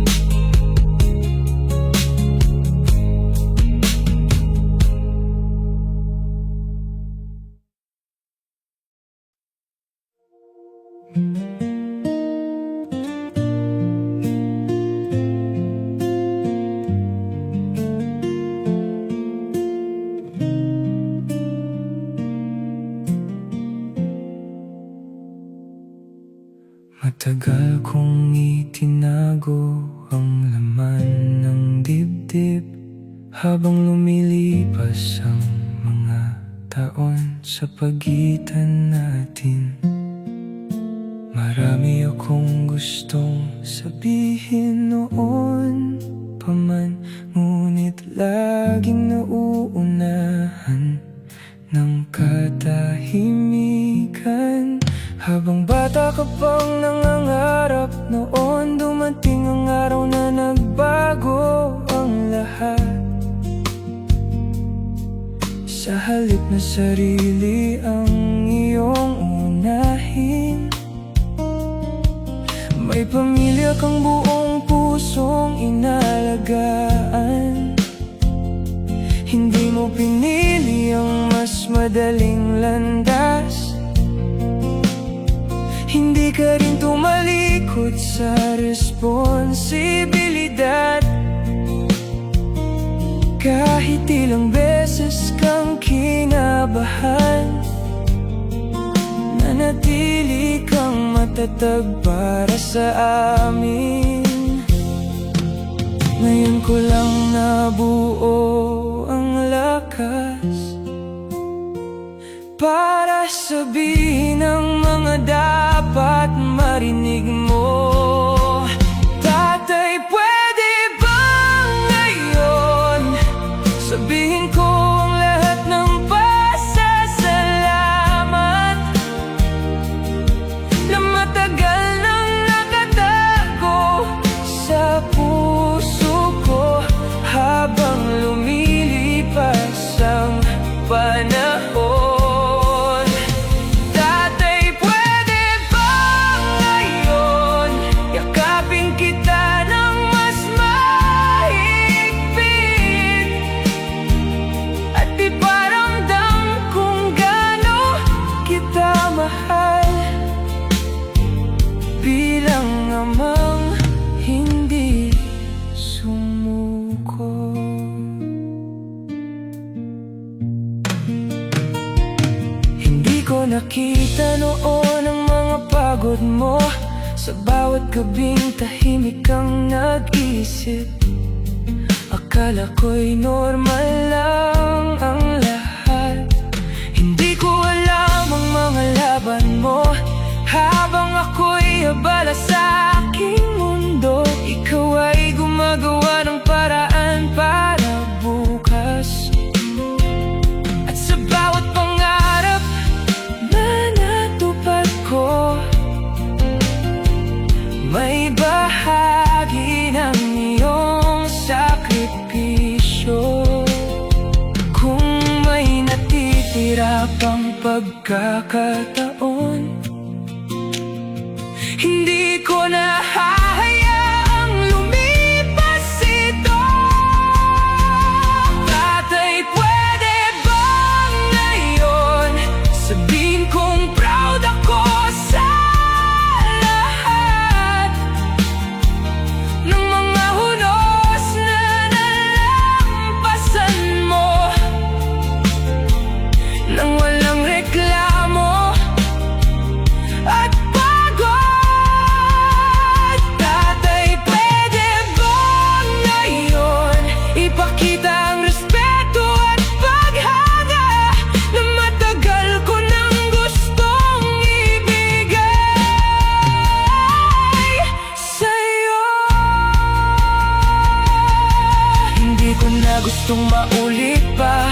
Matagal kong itinago ang laman ng dibdib habang lumilipas ang mga taon sa pagitan natin. Marami akong gustong sabihin noon pa man, ngunit laging nauunahan ng katahimikan. Habang bata ka pang nangangarap noon, dumating ang araw na nagbago ang lahat. Sa halip na sarili ang iyong unahin, may pamilya kang buong pusong inalagaan. Hindi mo pinili ang mas madaling landas, hindi ka rin tumalikod sa responsibilidad. Kahit ilang beses kang kinabahan, nanatili kang matatag para sa amin. Ngayon ko lang nabuo ang lakas para sabihin ang mga dapat marinig mo. Tatay, pwede bang ngayon sabihin ko ang lahat ng pasasalamat na matagal nang nakatago sa puso ko habang lumilipas ang panahon. Bilang amang hindi sumuko. Hindi ko nakita noon ang mga pagod mo. Sa bawat gabing tahimik kang nag-isip. Akala ko'y normal lang ang lahat. Hindi ko alam ang mga laban mo habang ako'y abala sa aking mundo. Ikaw ay gumagawa ng paraan para bukas. At sa bawat pangarap na natupad ko, may bahagi ng iyong sakripisyo. Kung may natitira pang pagkakataon, hindi ko na hahayaang lumipas ito. Tatay, pwede bang ngayon sabihin kong proud ako sa lahat ng mga hunos na nalampasan mo nang walang reklamo at gustong maulit pa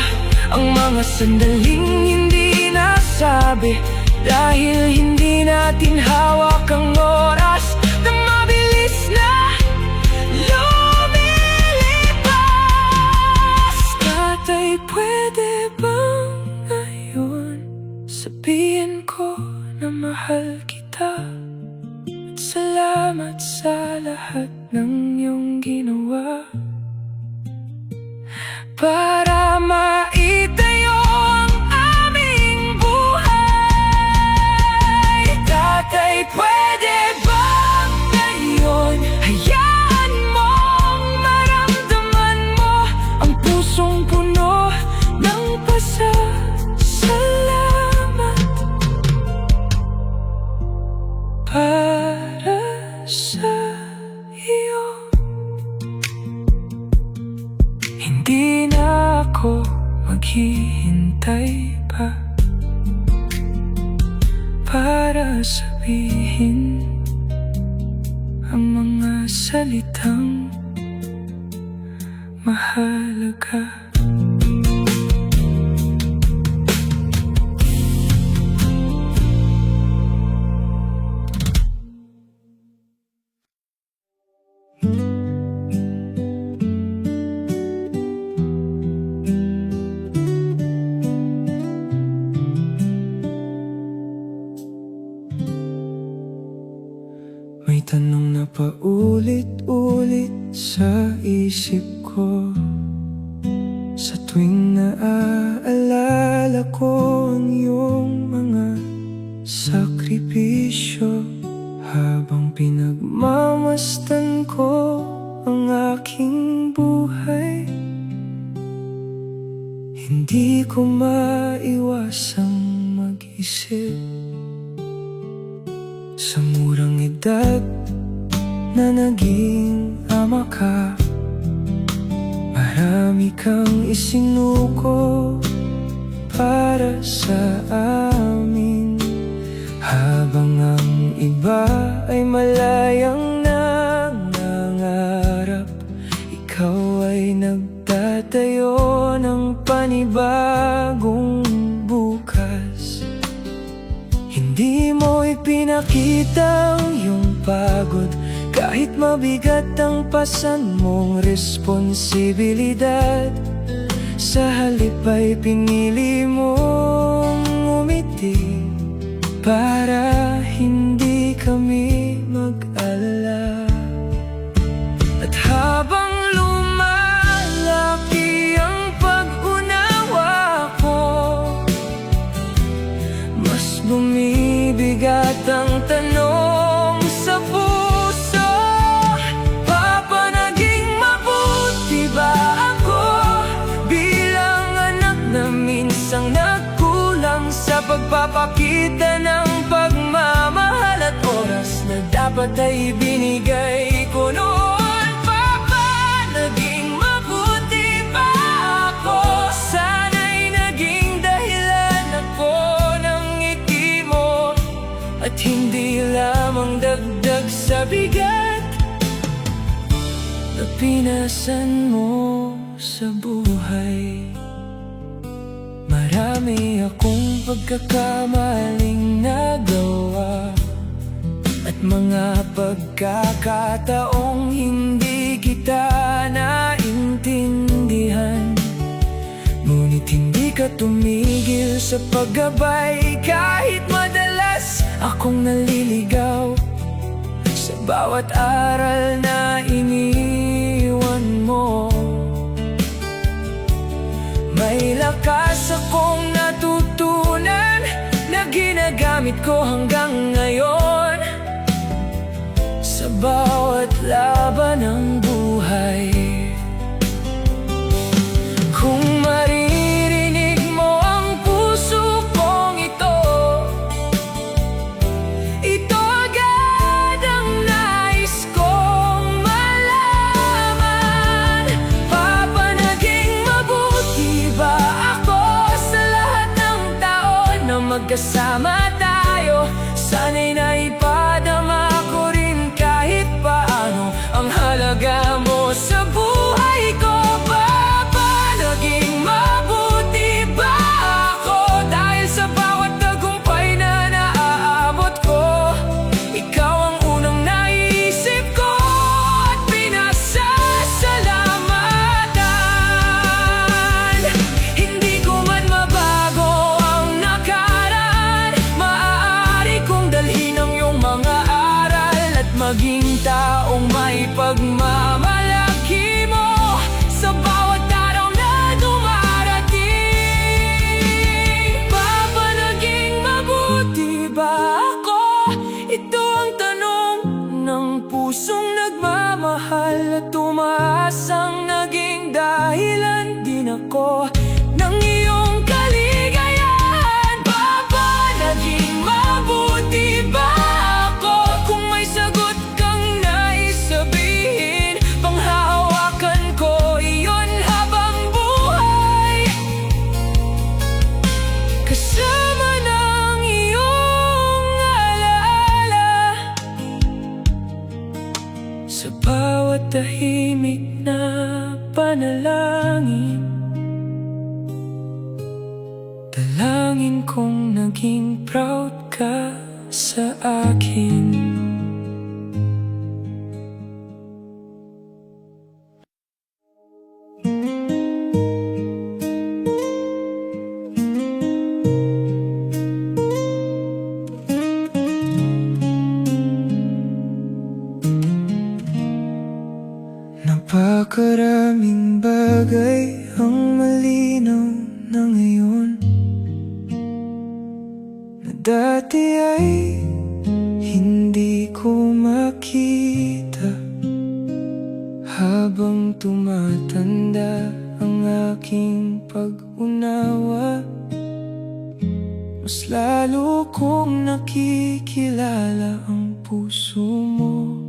ang mga sandaling hindi nasabi, dahil hindi natin hawak ang oras na mabilis na lumilipas. mahal kita. At salamat sa lahat ng iyong ginawa para maitayo ang aming buhay. Tatay, pwede bang ngayon hayaan mong maramdaman mo ang pusong puno ng pasasalamat para sa iyo. Hindi na ako maghihintay pa para sabihin ang mga salitang mahalaga. May tanong na paulit-ulit sa isip ko sa tuwing naaalala ko ang iyong mga sakripisyo. Habang pinagmamasdan ko ang aking buhay, hindi ko maiwasang mag-isip sa murang edad na naging ama ka. Marami kang isinuko para sa amin, habang ang iba ay malayang nangangarap. Ikaw ay nagtatayo ng panibagong bukas. Hindi mo ipinakita ang iyong pagod, kahit mabigat ang pasan mong responsibilidad. Sa halip ay pinili mong umiti para hindi kami mag-alala. At habang lumalaki ang pag-unawa ko, mas bumibigat ang tanong sa puso. Papa, naging mabuti ba ako bilang anak na minsang nagkulang sa pagpapakita ng pagmamahal at oras na dapat ay binigay ko noon? Papa, naging mabuti ba ako? Sana'y naging dahilan ako ng ngiti mo, at hindi lamang dagdag sa bigat na pinasan mo sa buhay. Marami akong pagkakamaling nagawa at mga pagkakataong hindi kita naintindihan. Ngunit hindi ka tumigil sa paggabay, kahit madalas akong naliligaw sa bawat aral na iniwan mo. May lakas akong natutunan na ginagamit ko hanggang ngayon sa bawat laban ng buhay. Kung maririnig mo ang puso kong ito, ito agad ang nais kong malaman. Papa, naging mabuti ba ako sa lahat ng taon na magkasama tayo? Sana'y naipadama ko rin kahit paano ang halaga mo sa buhay ko. Papa, naging mabuti ba ako dahil sa bawat tagumpay na naaabot ko? Ikaw ang unang naisip ko at pinasasalamatan. Hindi ko man mabago ang nakaraan, maging taong may pagmamalaki mo sa bawat araw na dumarating. Papa, naging mabuti ba ako? Ito ang tanong ng pusong nagmamahal at umaasang naging dahilan din ako ng iyong kaligayahan. Papa, naging mabuti ba ako? Kung may sagot kang nais sabihin, panghahawakan ko iyon habang buhay, kasama ng iyong alaala. Sa bawat tahimik na panalangin, dalangin kong naging proud ka sa akin. Napakaraming bagay ang malinaw na ngayon, na dati ay hindi ko makita. Habang tumatanda ang aking pag-unawa, mas lalo kong nakikilala ang puso mo.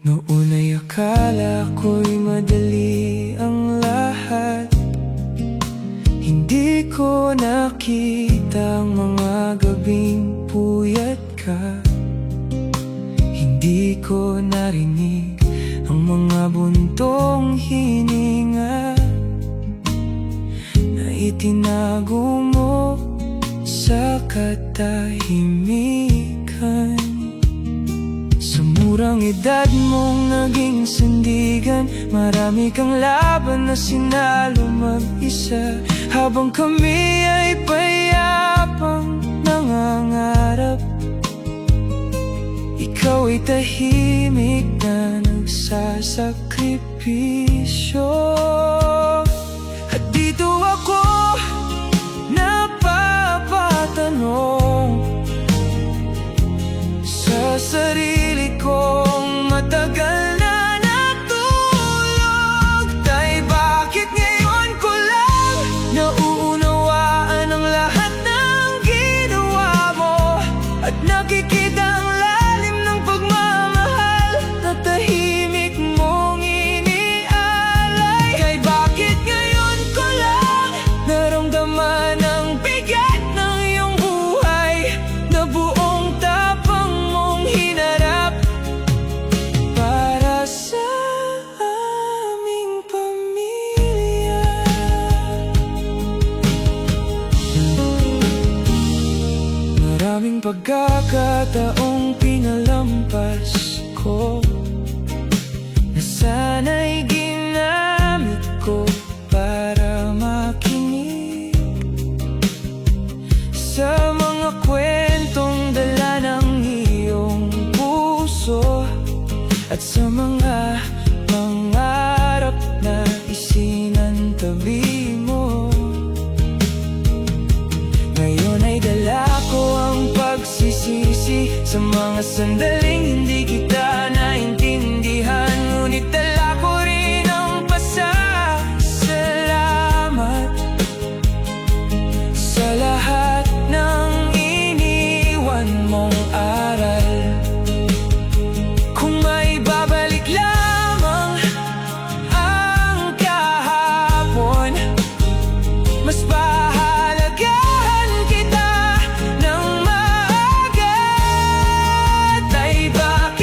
Noon ay akala ko'y madali ang lahat, hindi ko nakita ang mga gabing puyat ka. Hindi ko narinig ang mga buntong hininga na itinago mo sa katahimikan. Sa murang edad mong naging sandigan, marami kang laban na sinalo mag-isa. Habang kami ay payapang nangangarap, ikaw ay tahimik na nagsasakripisyo. At dito ako napapatanong sa sarili kong matagal na natulog. Tay, bakit ngayon ko lang nauunawaan ang lahat ng ginawa mo, at nakikita ang lalim ng pagmamahal na tahimik mong inialay? Kay bakit ngayon ko lang naramdaman ang bigat ng iyong buhay, na buong tapang mong hinarap para sa aming pamilya. Maraming pagkakataong pinalampas ko, na sana'y ginamit ko para makinig sa mga kwentong dala ng iyong puso, at sa mga pangarap na isinantabi mo. Ngayon ay dala ko ang pagsisisi sa mga sandaling hindi kita naintindihan, ngunit dala ko rin ang pasasalamat sa lahat ng iniwan mong aral. Kung may babalik lamang ang kahapon, mas pahalagahan kita ng maaga. Tay, bakit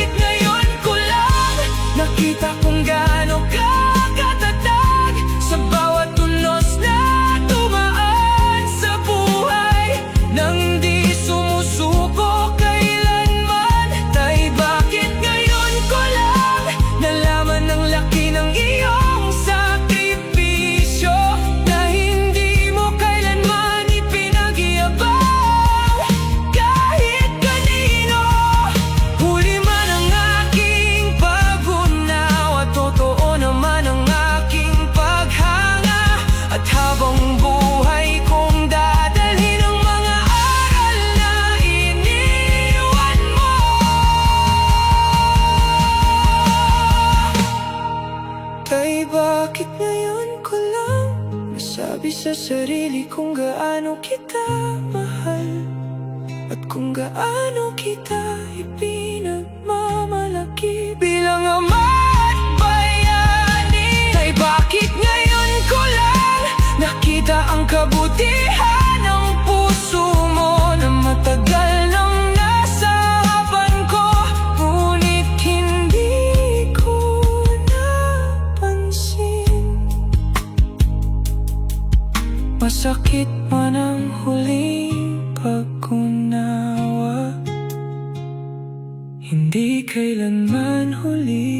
gaano kita mahal at kung gaano kita ipinagmamalaki bilang ama at bayani. Ay bakit ngayon ko lang nakita ang kabutihan ng puso mo na matagal nang nasa harapan ko, ngunit hindi ko napansin. Masakit man ang huling pag-unawa, hindi kailanman huli